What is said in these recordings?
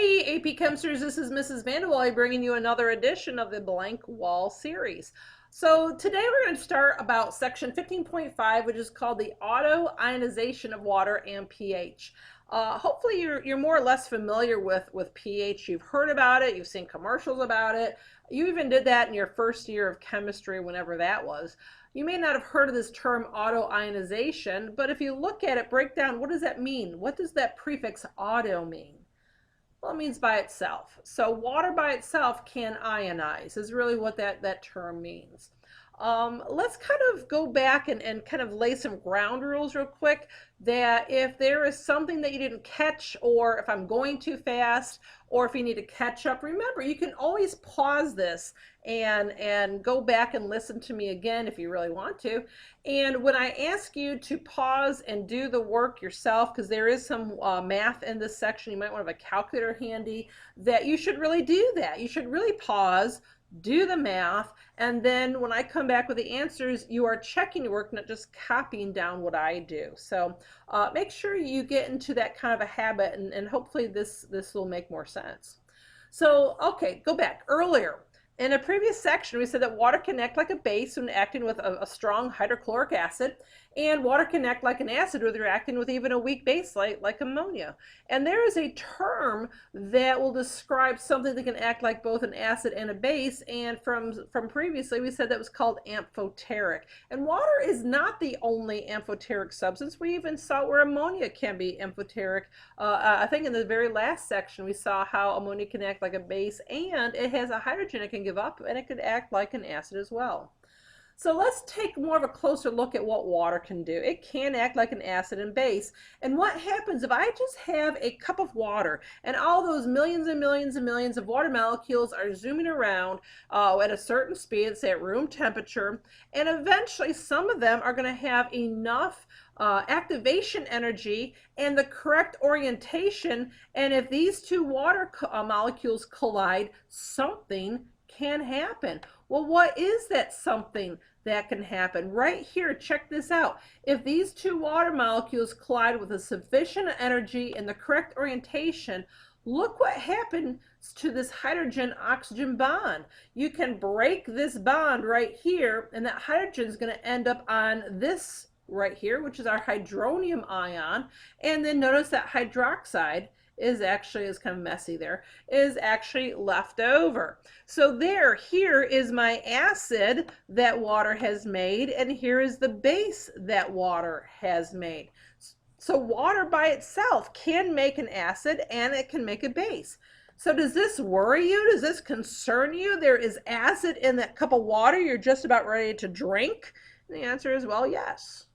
Hey, AP Chemsters, this is Mrs. Vanderwall bringing you another edition of the Blank Wall series. So today we're going to start about section 15.5, which is called the auto ionization of water and pH. Hopefully you're more or less familiar with pH. You've heard about it, you've seen commercials about it. You even did that in your first year of chemistry, whenever that was. You may not have heard of this term auto ionization, but if you look at it, break down, what does that mean? What does that prefix auto mean? Well, it means by itself. So water by itself can ionize is really what that term means. Let's kind of go back and kind of lay some ground rules real quick, that if there is something that you didn't catch, or if I'm going too fast, or if you need to catch up, remember you can always pause this and go back and listen to me again if you really want to. And when I ask you to pause and do the work yourself, because there is some math in this section, you might want to have a calculator handy, that you should really do that. You should really pause, do the math, and then when I come back with the answers, you are checking your work, not just copying down what I do. So make sure you get into that kind of a habit, and hopefully this will make more sense. So, okay, go back earlier. In a previous section, we said that water can act like a base when acting with a strong hydrochloric acid, and water can act like an acid when you're acting with even a weak base like ammonia. And there is a term that will describe something that can act like both an acid and a base, and from previously we said that was called amphoteric. And water is not the only amphoteric substance. We even saw where ammonia can be amphoteric. I think in the very last section we saw how ammonia can act like a base, and it has a hydrogen it can give up, and it could act like an acid as well. So let's take more of a closer look at what water can do. It can act like an acid and base. And what happens if I just have a cup of water and all those millions and millions and millions of water molecules are zooming around at a certain speed, say at room temperature, and eventually some of them are going to have enough activation energy and the correct orientation, and if these two water molecules collide, something can happen. Well, what is that something that can happen? Right here, check this out. If these two water molecules collide with a sufficient energy and the correct orientation, look what happens to this hydrogen-oxygen bond. You can break this bond right here, and that hydrogen is going to end up on this right here, which is our hydronium ion. And then notice that hydroxide is kind of messy there, is actually left over. So here is my acid that water has made, and here is the base that water has made. So water by itself can make an acid and it can make a base. So does this worry you? Does this concern you? There is acid in that cup of water you're just about ready to drink? And the answer is, well, yes.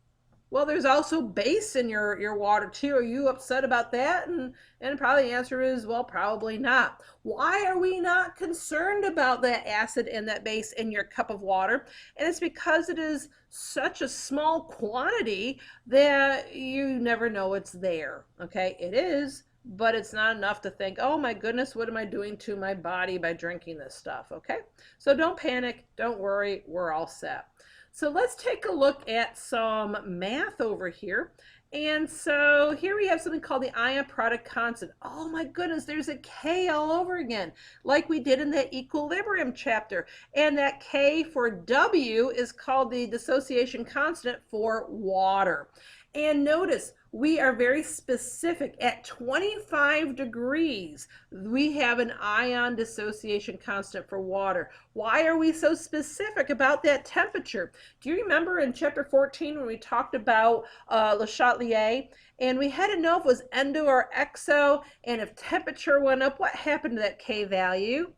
Well, there's also base in your water too. Are you upset about that? And probably the answer is, well, probably not. Why are we not concerned about that acid and that base in your cup of water? And it's because it is such a small quantity that you never know it's there. Okay, it is, but it's not enough to think, oh my goodness, what am I doing to my body by drinking this stuff? Okay, so don't panic, don't worry, we're all set. So let's take a look at some math over here. And so here we have something called the ion product constant. Oh my goodness, there's a K all over again, like we did in that equilibrium chapter. And that K for W is called the dissociation constant for water. And notice, we are very specific. At 25 degrees, we have an ion dissociation constant for water. Why are we so specific about that temperature? Do you remember in chapter 14 when we talked about Le Chatelier? And we had to know if it was endo or exo, and if temperature went up, what happened to that K value?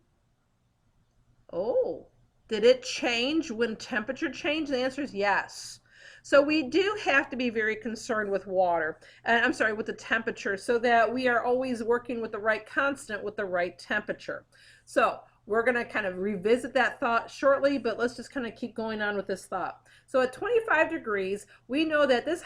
Oh, did it change when temperature changed? The answer is yes. So we do have to be very concerned with water, I'm sorry, with the temperature, so that we are always working with the right constant with the right temperature. So We're going to kind of revisit that thought shortly, but let's just kind of keep going on with this thought. So at 25 degrees, we know that this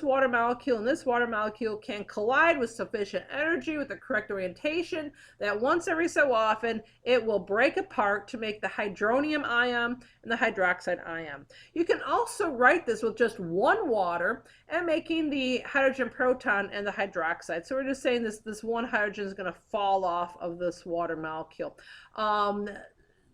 water molecule and this water molecule can collide with sufficient energy with the correct orientation, that once every so often it will break apart to make the hydronium ion and the hydroxide ion. You can also write this with just one water and making the hydrogen proton and the hydroxide. So we're just saying this one hydrogen is going to fall off of this water molecule.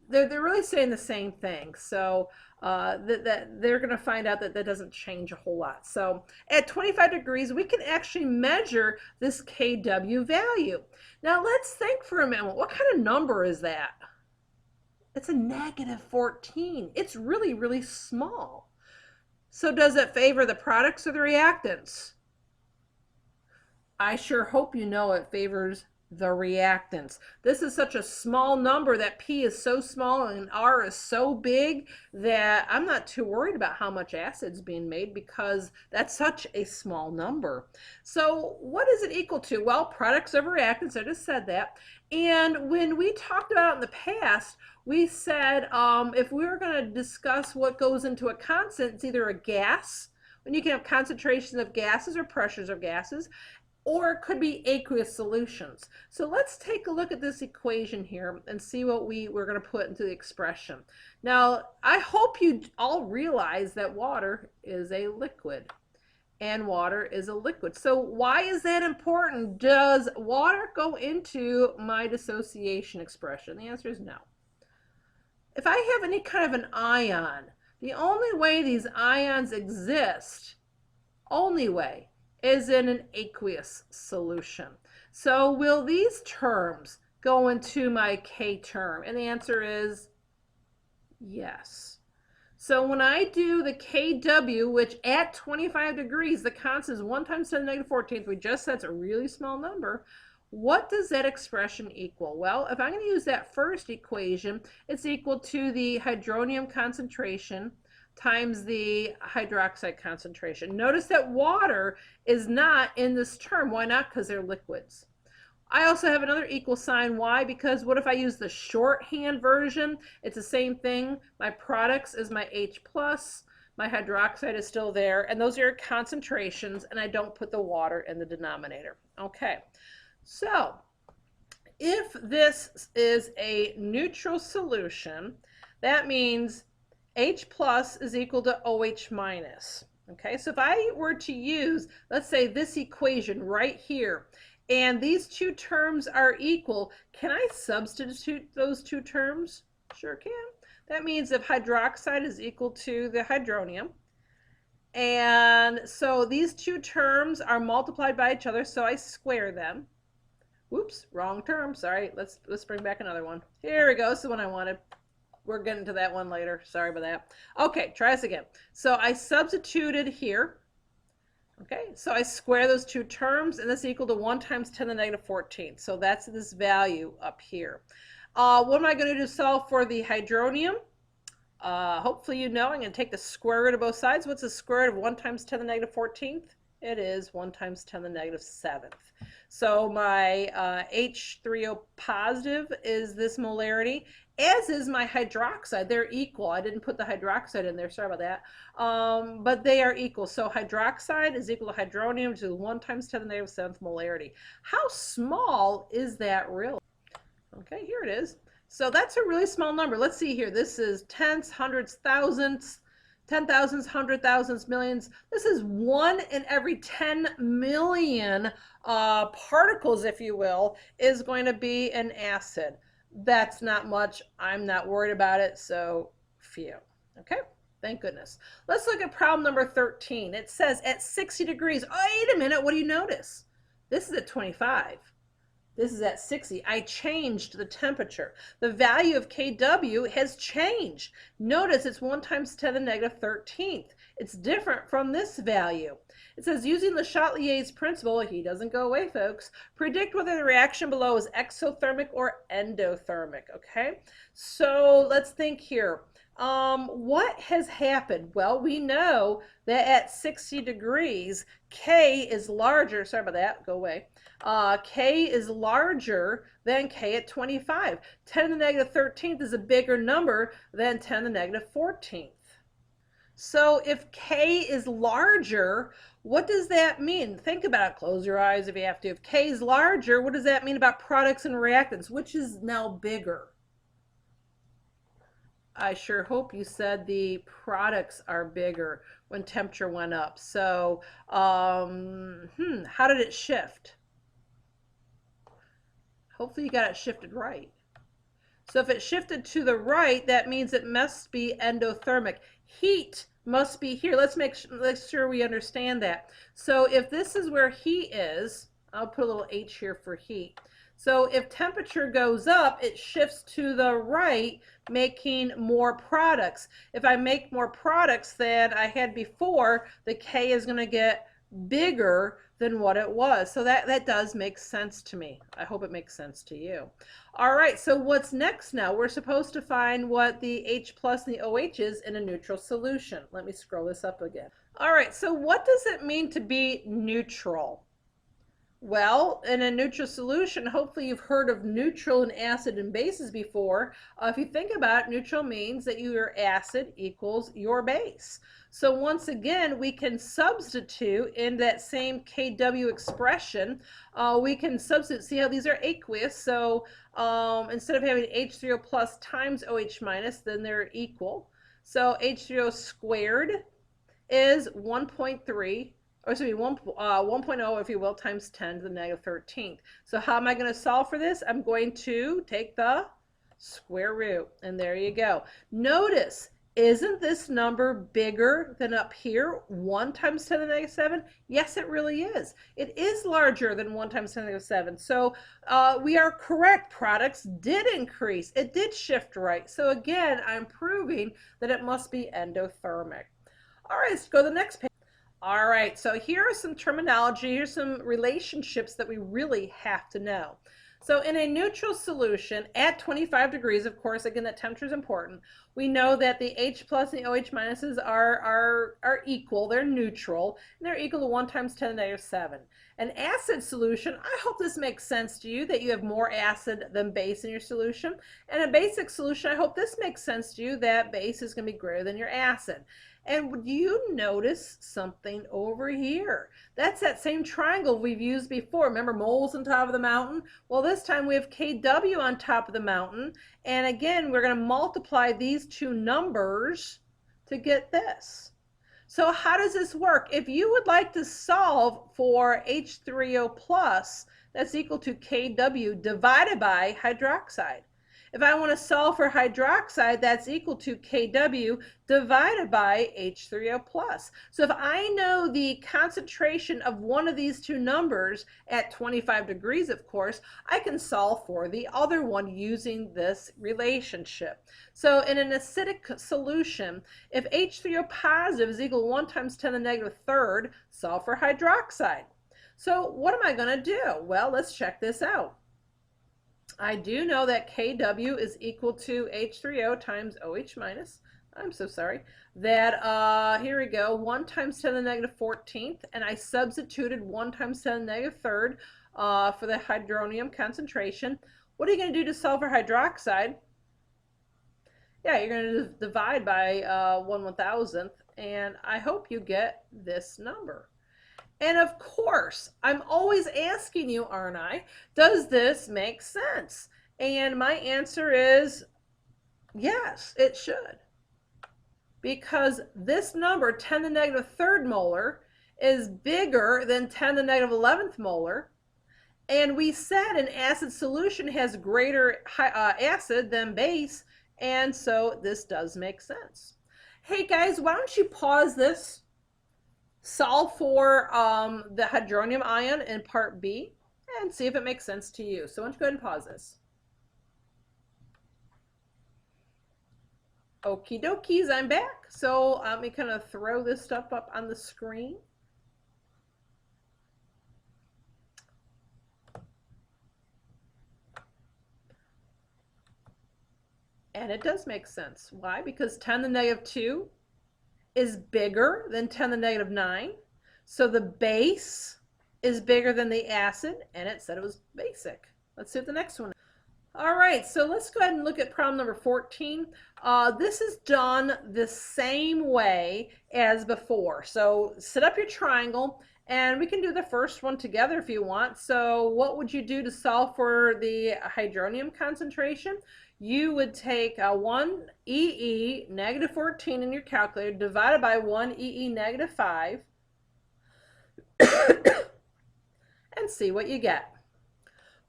They're really saying the same thing. So that they're going to find out that that doesn't change a whole lot. So at 25 degrees, we can actually measure this Kw value. Now let's think for a minute. What kind of number is that? It's a -14. It's really, really small. So does it favor the products or the reactants? I sure hope you know it favors the reactants. This is such a small number, that P is so small and R is so big, that I'm not too worried about how much acid's being made, because that's such a small number. So what is it equal to? Well, products of reactants, I just said that. And when we talked about it in the past, we said if we were going to discuss what goes into a constant, it's either a gas, when you can have concentrations of gases or pressures of gases, or it could be aqueous solutions. So let's take a look at this equation here and see what we're going to put into the expression. Now, I hope you all realize that water is a liquid, and water is a liquid. So why is that important? Does water go into my dissociation expression? The answer is no. If I have any kind of an ion, the only way these ions exist, only way, is in an aqueous solution. So will these terms go into my K term? And the answer is yes. So when I do the Kw, which at 25 degrees, the constant is 1 times 10 to the -14th, we just said it's a really small number. What does that expression equal? Well, if I'm going to use that first equation, it's equal to the hydronium concentration times the hydroxide concentration. Notice that water is not in this term. Why not? Because they're liquids. I also have another equal sign. Why? Because what if I use the shorthand version? It's the same thing. My products is my H plus, my hydroxide is still there, and those are your concentrations, and I don't put the water in the denominator. Okay, so if this is a neutral solution, that means H plus is equal to OH minus. Okay, so if I were to use, let's say, this equation right here, and these two terms are equal, can I substitute those two terms? Sure can. That means if hydroxide is equal to the hydronium, and so these two terms are multiplied by each other, so I square them. Whoops, wrong term, sorry. Let's bring back another one. Here we go, this is the one I wanted. We're getting to that one later. Sorry about that. Okay, try this again. So I substituted here. Okay, so I square those two terms, and this is equal to 1 times 10 to the -14th. So that's this value up here. What am I going to do to solve for the hydronium? Hopefully you know I'm going to take the square root of both sides. What's the square root of 1 times 10 to the -14th? It is 1 times 10 to the -7th. So my H3O positive is this molarity, as is my hydroxide. They're equal. I didn't put the hydroxide in there, sorry about that. But they are equal. So hydroxide is equal to hydronium, which is 1 times 10 to the -7th molarity. How small is that really? Okay, here it is. So that's a really small number. Let's see here. This is tenths, hundredths, thousandths, 10,000s, 100,000s, millions. This is 1 in every 10 million particles, if you will, is going to be an acid. That's not much. I'm not worried about it, so phew. Okay, thank goodness. Let's look at problem number 13. It says at 60 degrees. Oh, wait a minute, what do you notice? This is at 25. This is at 60. I changed the temperature. The value of Kw has changed. Notice it's 1 times 10 to the -13th. It's different from this value. It says using Le Chatelier's principle, he doesn't go away, folks, predict whether the reaction below is exothermic or endothermic, okay? So let's think here. What has happened? Well, we know that at 60 degrees, K is larger. Sorry about that. Go away. K is larger than K at 25. 10 to the negative 13th is a bigger number than 10 to the negative 14th. So if K is larger, what does that mean? Think about it. Close your eyes if you have to. If K is larger, what does that mean about products and reactants? Which is now bigger? I sure hope you said the products are bigger when temperature went up. So, how did it shift? Hopefully you got it shifted right. So if it shifted to the right, that means it must be endothermic. Heat must be here. Let's make sure we understand that. So if this is where heat is, I'll put a little H here for heat. So if temperature goes up, it shifts to the right, making more products. If I make more products than I had before, the K is going to get bigger than what it was. So that does make sense to me. I hope it makes sense to you. All right, so what's next now? We're supposed to find what the H plus and the OH is in a neutral solution. Let me scroll this up again. All right, so what does it mean to be neutral? Well, in a neutral solution, hopefully you've heard of neutral and acid and bases before. If you think about it, neutral means that your acid equals your base. So once again, we can substitute in that same Kw expression. We can substitute, see how these are aqueous. So instead of having H3O plus times OH minus, then they're equal. So H3O squared is 1.3. Or excuse me, 1.0, if you will, times 10 to the negative 13th. So how am I going to solve for this? I'm going to take the square root, and there you go. Notice, isn't this number bigger than up here, 1 times 10 to the negative 7? Yes, it really is. It is larger than 1 times 10 to the negative 7. So we are correct. Products did increase. It did shift right. So again, I'm proving that it must be endothermic. All right, let's go to the next page. All right, so here are some terminology, here's some relationships that we really have to know. So in a neutral solution at 25 degrees, of course, again, that temperature is important. We know that the H plus and the OH minuses are equal, they're neutral, and they're equal to 1 times 10 to the negative 7. An acid solution, I hope this makes sense to you, that you have more acid than base in your solution. And a basic solution, I hope this makes sense to you, that base is going to be greater than your acid. And do you notice something over here? That's that same triangle we've used before. Remember moles on top of the mountain? Well, this time we have Kw on top of the mountain. And again, we're going to multiply these two numbers to get this. So how does this work? If you would like to solve for H3O plus, that's equal to Kw divided by hydroxide. If I want to solve for hydroxide, that's equal to Kw divided by H3O plus. So if I know the concentration of one of these two numbers at 25 degrees, of course, I can solve for the other one using this relationship. So in an acidic solution, if H3O positive is equal to 1 times 10 to the negative third, solve for hydroxide. So what am I going to do? Well, let's check this out. I do know that Kw is equal to H3O times OH minus. I'm so sorry. That, here we go, 1 times 10 to the negative 14th, and I substituted 1 times 10 to the negative third for the hydronium concentration. What are you going to do to solve for hydroxide? Yeah, you're going to divide by 1/1000th, and I hope you get this number. And of course, I'm always asking you, aren't I, does this make sense? And my answer is yes, it should. Because this number, 10 to the negative third molar, is bigger than 10 to the negative 11th molar. And we said an acid solution has greater acid than base, and so this does make sense. Hey guys, why don't you pause this? Solve for the hydronium ion in part B and see if it makes sense to you. So why don't you go ahead and pause this. Okie dokies, I'm back. So let me kind of throw this stuff up on the screen. And it does make sense. Why? Because 10 to the negative 2 is bigger than 10 to the negative 9. So the base is bigger than the acid, and it said it was basic. Let's see what the next one is. All right, so let's go ahead and look at problem number 14. This is done the same way as before. So set up your triangle, and we can do the first one together if you want. So what would you do to solve for the hydronium concentration? You would take 1 EE negative 14 in your calculator divided by 1 EE negative 5 and see what you get.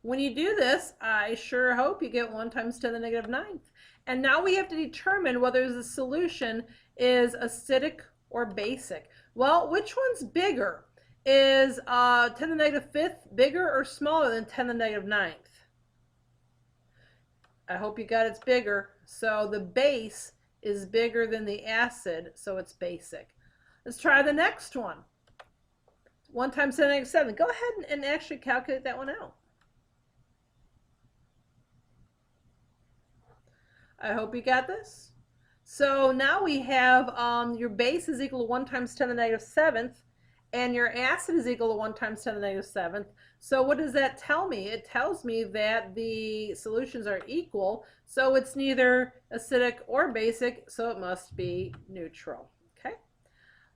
When you do this, I sure hope you get 1 times 10 to the negative 9th. And now we have to determine whether the solution is acidic or basic. Well, which one's bigger? Is 10 to the negative 5th bigger or smaller than 10 to the negative 9th? I hope you got it's bigger. So the base is bigger than the acid, so it's basic. Let's try the next one. 1 times 10 to the negative 7. Go ahead and actually calculate that one out. I hope you got this. So now we have your base is equal to 1 times 10 to the negative 7th, and your acid is equal to 1 times 10 to the negative 7th. So what does that tell me? It tells me that the solutions are equal, so it's neither acidic or basic, so it must be neutral. Okay,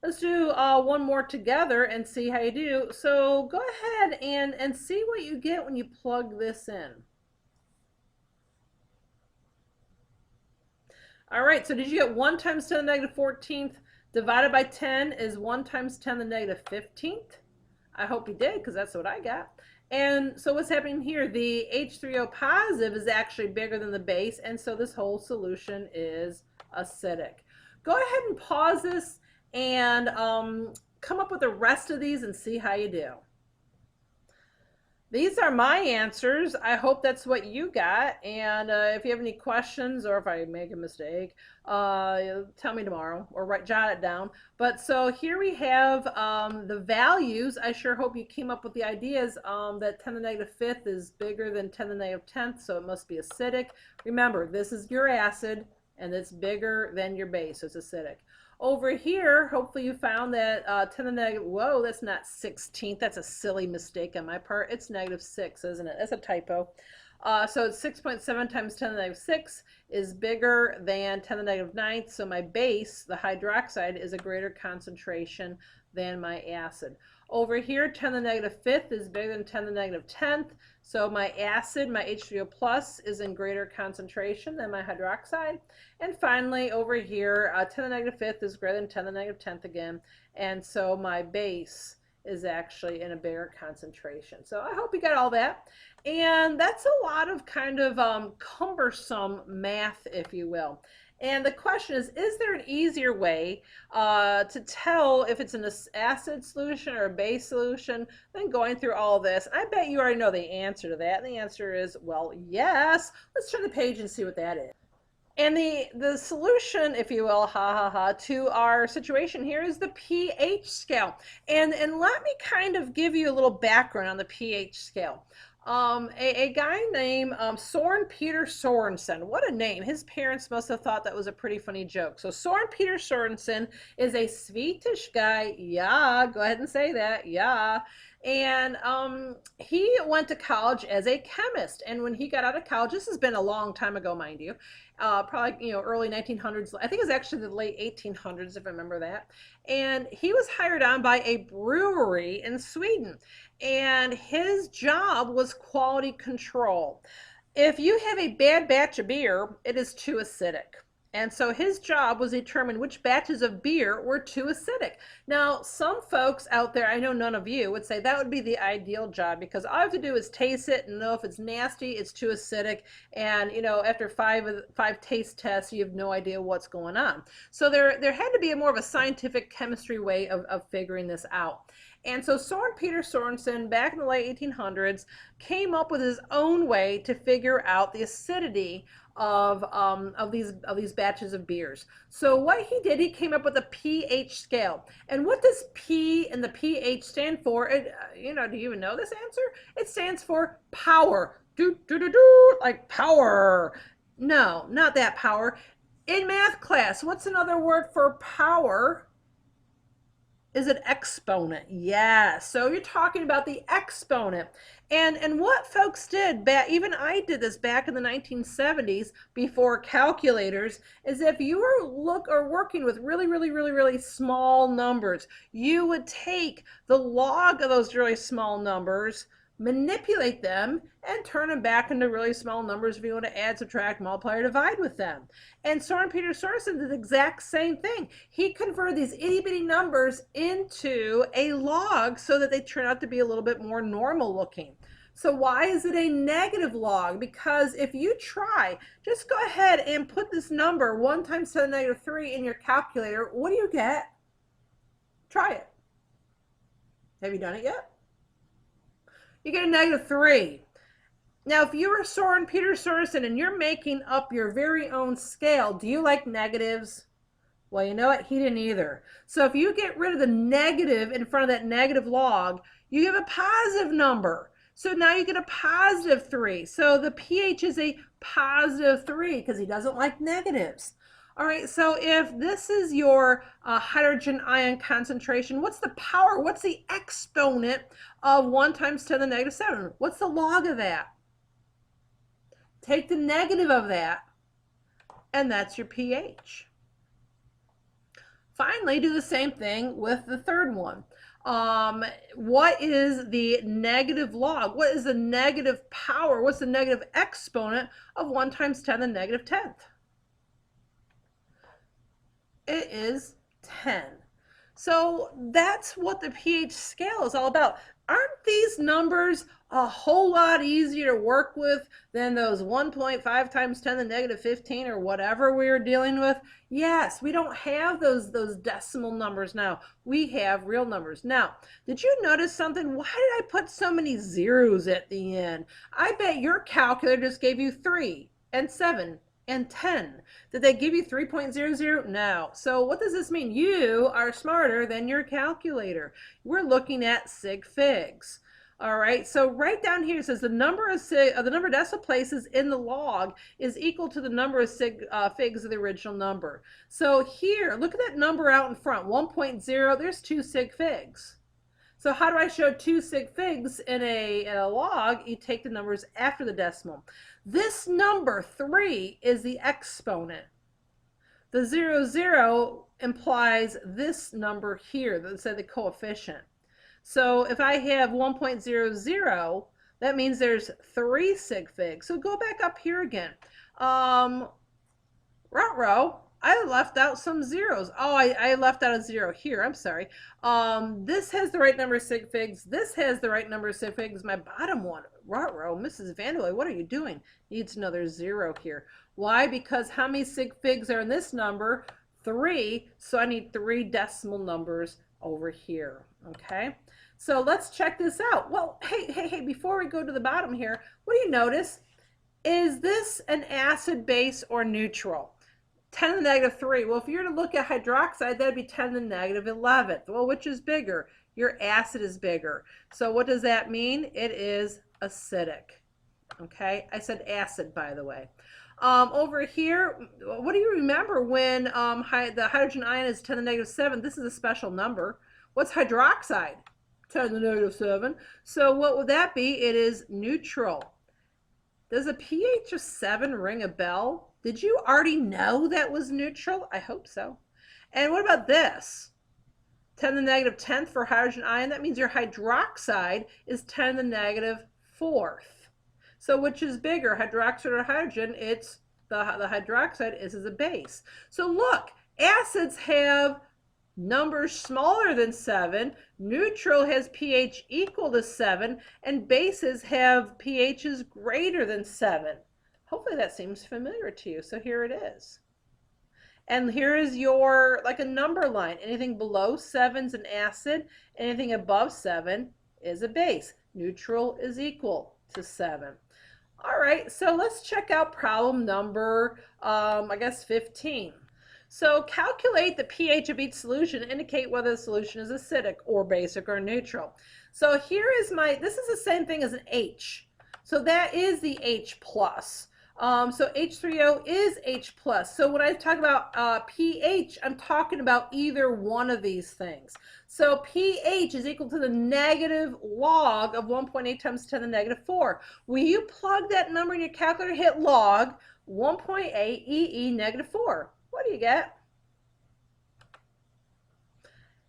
let's do one more together and see how you do. So go ahead and see what you get when you plug this in. All right, so did you get 1 times 10 to the negative 14th divided by 10 is 1 times 10 to the negative 15th? I hope you did, because that's what I got. And so what's happening here? The H3O positive is actually bigger than the base, and so this whole solution is acidic. Go ahead and pause this and come up with the rest of these and see how you do. These are my answers. I hope that's what you got. And if you have any questions or if I make a mistake, tell me tomorrow or jot it down. But so here we have the values. I sure hope you came up with the ideas that 10 to the negative 5th is bigger than 10 to the negative 10th, so it must be acidic. Remember, this is your acid, and it's bigger than your base, so it's acidic. Over here, hopefully you found that 10 to the negative, whoa, that's not 16th. That's a silly mistake on my part. It's negative 6, isn't it? That's a typo. So it's 6.7 times 10 to the negative 6 is bigger than 10 to the negative 9th. So my base, the hydroxide, is a greater concentration than my acid. Over here, 10 to the negative 5th is bigger than 10 to the negative 10th. So my acid, my H3O plus, is in greater concentration than my hydroxide. And finally, over here, 10 to the negative 5th is greater than 10 to the negative 10th again. And so my base is actually in a bigger concentration. So I hope you got all that. And that's a lot of kind of cumbersome math, if you will. And the question is there an easier way to tell if it's an acid solution or a base solution than going through all this? I bet you already know the answer to that. And the answer is, well, yes. Let's turn the page and see what that is. And the solution, if you will, to our situation here is the pH scale. And let me kind of give you a little background on the pH scale. A guy named Soren Peter Sorensen. What a name. His parents must have thought that was a pretty funny joke. So Soren Peter Sorensen is a Swedish guy. Yeah, go ahead and say that. Yeah. And he went to college as a chemist. And when he got out of college, this has been a long time ago, mind you, probably, early 1900s. I think it was actually the late 1800s, if I remember that. And he was hired on by a brewery in Sweden. And his job was quality control. If you have a bad batch of beer, it is too acidic. And so his job was to determine which batches of beer were too acidic. Now, some folks out there, I know none of you, would say that would be the ideal job because all I have to do is taste it and know if it's nasty, it's too acidic, and after five taste tests, you have no idea what's going on. So there had to be a more of a scientific chemistry way of figuring this out. And so Soren Peter Sorensen, back in the late 1800s, came up with his own way to figure out the acidity of these batches of beers. So what he did, he came up with a pH scale. And what does P and the pH stand for? Do you even know this answer? It stands for power. Like power. No, not that power. In math class, what's another word for power? Is it exponent? Yes. So you're talking about the exponent. And what folks did back, even I did this back in the 1970s before calculators, is if you were working with really small numbers, you would take the log of those really small numbers, manipulate them, and turn them back into really small numbers if you want to add, subtract, multiply, or divide with them. And Soren Peter Sorensen did the exact same thing. He converted these itty bitty numbers into a log so that they turn out to be a little bit more normal looking. So why is it a negative log? Because if you try, just go ahead and put this number 1 times 10 to the negative 3 in your calculator. What do you get? Try it. Have you done it yet? You get a negative 3. Now, if you were Soren Peter Sorensen and you're making up your very own scale, do you like negatives? Well, you know what? He didn't either. So if you get rid of the negative in front of that negative log, you give a positive number. So now you get a positive 3. So the pH is a positive 3 because he doesn't like negatives. All right, so if this is your hydrogen ion concentration, what's the power? What's the exponent of 1 times 10 to the negative 7? What's the log of that? Take the negative of that, and that's your pH. Finally, do the same thing with the third one. What is the negative log? What is the negative power? What's the negative exponent of 1 times 10 to the negative 10th? It is 10. So that's what the pH scale is all about. Aren't these numbers a whole lot easier to work with than those 1.5 times 10 to the negative 15 or whatever we were dealing with? Yes, we don't have those decimal numbers now. We have real numbers. Now, did you notice something? Why did I put so many zeros at the end? I bet your calculator just gave you 3 and 7 and 10. Did they give you 3.00? No. So what does this mean? You are smarter than your calculator. We're looking at sig figs. All right, so right down here it says the number of decimal places in the log is equal to the number of figs of the original number. So here, look at that number out in front, 1.0, there's 2 sig figs. So how do I show 2 sig figs in a log? You take the numbers after the decimal. This number 3 is the exponent. The 0 implies this number here, let's say the coefficient. So if I have 1.00, that means there's 3 sig figs. So go back up here again. Ruh-roh, I left out some zeros. Oh, I left out a 0 here. I'm sorry. This has the right number of sig figs. This has the right number of sig figs. My bottom one, ruh-roh, Mrs. Vanderlei, what are you doing? Needs another 0 here. Why? Because how many sig figs are in this number? 3. So I need 3 decimal numbers over here. Okay. So let's check this out. Well, hey, before we go to the bottom here, what do you notice? Is this an acid, base, or neutral? 10 to the negative 3. Well, if you were to look at hydroxide, that'd be 10 to the negative 11th. Well, which is bigger? Your acid is bigger. So what does that mean? It is acidic. Okay, I said acid, by the way. Over here, what do you remember when the hydrogen ion is 10 to the negative 7? This is a special number. What's hydroxide? 10 to the negative 7. So what would that be? It is neutral. Does a pH of 7 ring a bell? Did you already know that was neutral? I hope so. And what about this? 10 to the negative 10th for hydrogen ion. That means your hydroxide is 10 to the negative 4th. So which is bigger, hydroxide or hydrogen? It's the hydroxide is a base. So look, acids have numbers smaller than 7, neutral has pH equal to 7, and bases have pHs greater than 7. Hopefully that seems familiar to you. So here it is. And here is your, like a number line. Anything below 7 is an acid, anything above 7 is a base. Neutral is equal to 7. All right, so let's check out problem number, I guess 15. So calculate the pH of each solution to indicate whether the solution is acidic or basic or neutral. So here is this is the same thing as an H. So that is the H plus. So H3O is H plus. So when I talk about pH, I'm talking about either one of these things. So pH is equal to the negative log of 1.8 times 10 to the negative 4. Will you plug that number in your calculator, hit log 1.8 EE negative 4? What do you get?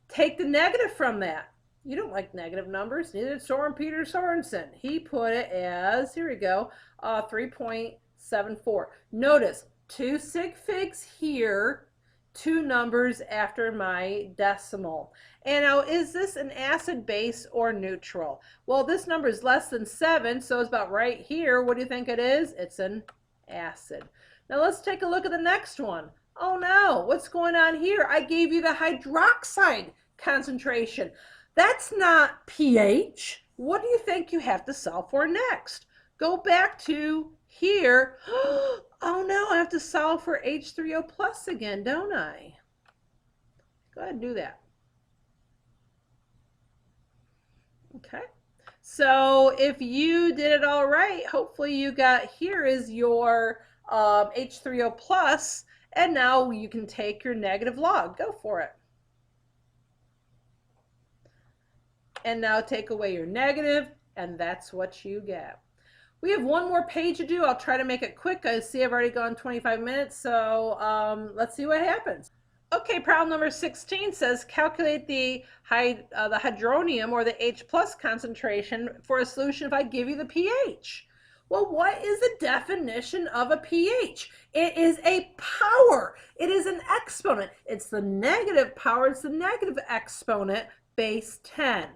Take the negative from that. You don't like negative numbers, neither did Soren Peter Sorensen. He put it as, here we go, 3.74. Notice 2 sig figs here, 2 numbers after my decimal. And now, is this an acid, base, or neutral? Well, this number is less than 7, so it's about right here. What do you think it is? It's an acid. Now let's take a look at the next one. Oh no, what's going on here? I gave you the hydroxide concentration. That's not pH. What do you think you have to solve for next? Go back to here. Oh no, I have to solve for H3O plus again, don't I? Go ahead and do that. Okay. So if you did it all right, hopefully you got, here is your H3O plus, and now you can take your negative log. Go for it. And now take away your negative, and that's what you get. We have one more page to do. I'll try to make it quick. I see I've already gone 25 minutes, so let's see what happens. Okay, problem number 16 says calculate the hydronium or the H plus concentration for a solution if I give you the pH. Well, what is the definition of a pH? It is a power. It is an exponent. It's the negative power. It's the negative exponent, base 10.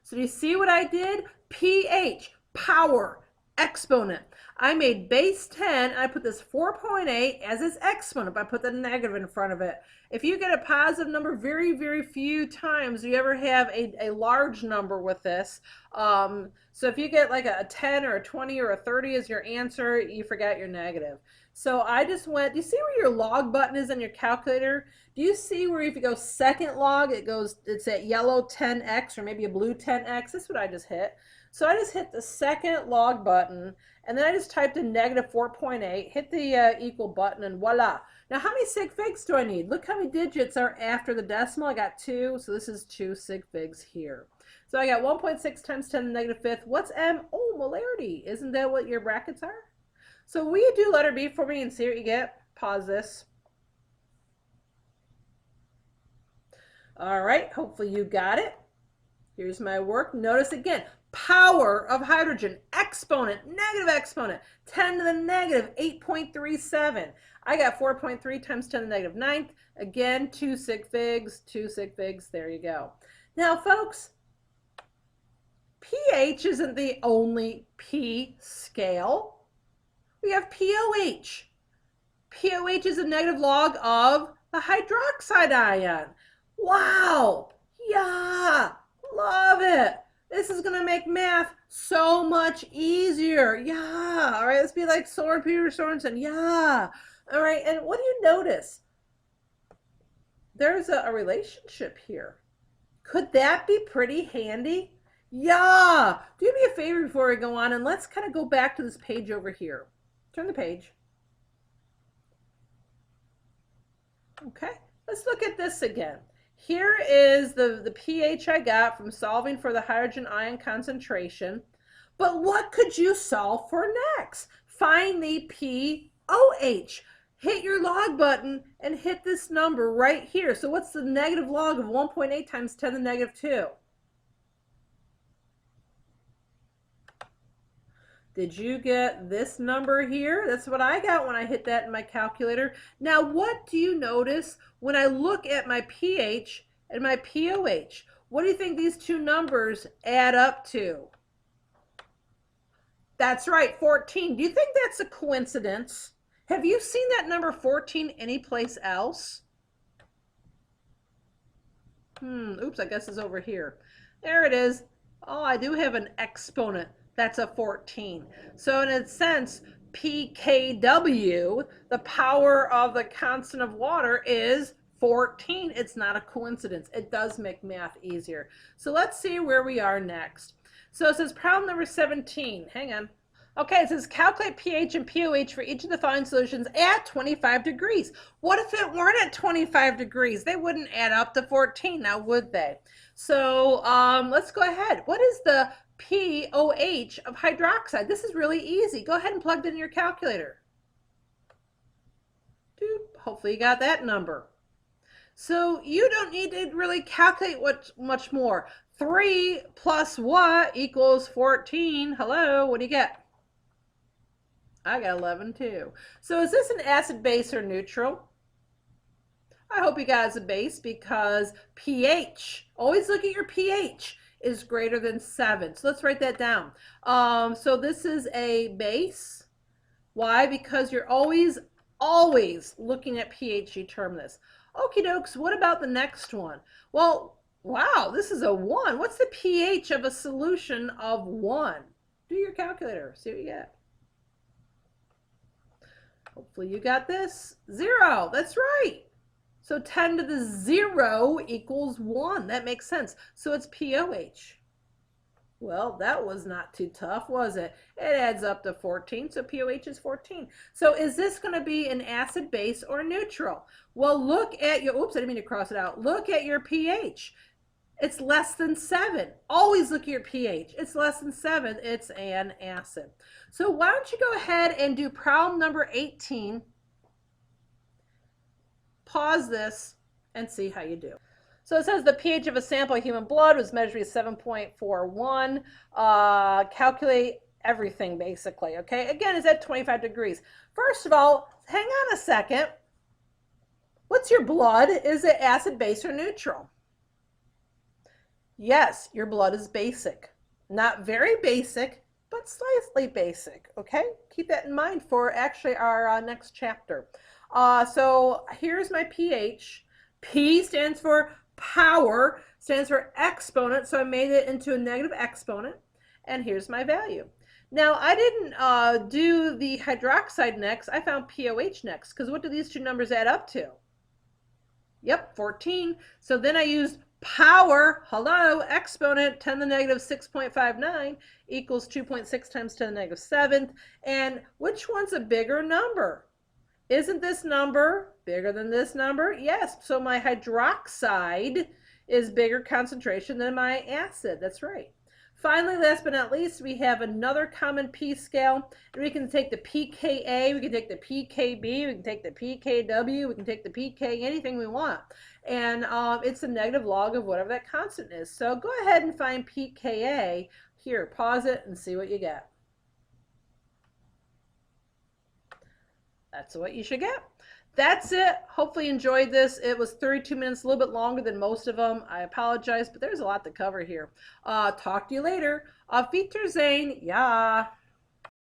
So do you see what I did? pH, power, exponent. I made base 10, and I put this 4.8 as its exponent. I put the negative in front of it. If you get a positive number, very, very few times do you ever have a large number with this. So if you get like a 10 or a 20 or a 30 as your answer, you forgot your negative. So I just went, do you see where your log button is on your calculator? Do you see where if you go second log, it's at yellow 10x or maybe a blue 10x? That's what I just hit. So I just hit the second log button, and then I just typed in negative 4.8, hit the equal button, and voila. Now how many sig figs do I need? Look how many digits are after the decimal. I got 2, so this is 2 sig figs here. So I got 1.6 times 10 to the negative 5th. What's M? Oh, molarity. Isn't that what your brackets are? So will you do letter B for me and see what you get? Pause this. All right, hopefully you got it. Here's my work. Notice again, power of hydrogen, exponent, negative exponent, 10 to the negative 8.37. I got 4.3 times 10 to the negative 9th. Again, 2 sig figs, 2 sig figs. There you go. Now, folks, pH isn't the only P scale. We have POH. POH is a negative log of the hydroxide ion. Wow. Yeah. Love it. This is going to make math so much easier. Yeah. All right. Let's be like Soren Peter Sorensen. Yeah. All right. And what do you notice? There's a relationship here. Could that be pretty handy? Yeah. Do me a favor before we go on, and let's kind of go back to this page over here. Turn the page. Okay. Let's look at this again. Here is the pH I got from solving for the hydrogen ion concentration. But what could you solve for next? Find the POH. Hit your log button and hit this number right here. So what's the negative log of 1.8 times 10 to the negative 2? Did you get this number here? That's what I got when I hit that in my calculator. Now, what do you notice when I look at my pH and my POH? What do you think these two numbers add up to? That's right, 14. Do you think that's a coincidence? Have you seen that number 14 anyplace else? Oops, I guess it's over here. There it is. Oh, I do have an exponent. That's a 14. So in a sense, pKw, the power of the constant of water, is 14. It's not a coincidence. It does make math easier. So let's see where we are next. So it says problem number 17. Hang on. Okay, it says calculate pH and POH for each of the following solutions at 25 degrees. What if it weren't at 25 degrees? They wouldn't add up to 14 now, would they? So let's go ahead. What is the POH of hydroxide? This is really easy. Go ahead and plug it in your calculator. Hopefully you got that number. So you don't need to really calculate much more. 3 plus what equals 14? Hello, what do you get? I got 11 too. So is this an acid, base, or neutral? I hope you got as a base because pH, always look at your pH, is greater than 7. So let's write that down. So this is a base. Why? Because you're always looking at pH to determine this. Okie dokes, what about the next one? Well, wow, this is a 1. What's the pH of a solution of 1? Do your calculator, see what you get. Hopefully you got this. 0, that's right. So 10 to the 0 equals 1. That makes sense. So it's POH. Well, that was not too tough, was it? It adds up to 14, so POH is 14. So is this going to be an acid, base, or neutral? Well, look at your, oops, I didn't mean to cross it out. Look at your pH. It's less than 7. Always look at your pH. It's less than 7. It's an acid. So why don't you go ahead and do problem number 18. Pause this and see how you do. So it says the pH of a sample of human blood was measured at 7.41. Calculate everything basically, okay? Again, it's at 25 degrees. First of all, hang on a second. What's your blood? Is it acid, base, or neutral? Yes, your blood is basic. Not very basic, but slightly basic, okay? Keep that in mind for actually our next chapter. So here's my pH. P stands for power, stands for exponent, so I made it into a negative exponent, and here's my value. Now, I didn't do the hydroxide next. I found POH next, because what do these two numbers add up to? Yep, 14. So then I used power, hello, exponent, 10 to the negative 6.59 equals 2.6 times 10 to the negative 7th. And which one's a bigger number? Isn't this number bigger than this number? Yes, so my hydroxide is bigger concentration than my acid. That's right. Finally, last but not least, we have another common P scale. And we can take the pKa, we can take the pKb, we can take the pKw, we can take the pK, anything we want. And it's a negative log of whatever that constant is. So go ahead and find pKa. Here, pause it and see what you get. That's what you should get. That's it. Hopefully you enjoyed this. It was 32 minutes, a little bit longer than most of them. I apologize, but there's a lot to cover here. Talk to you later. Auf Wiedersehen. Yeah.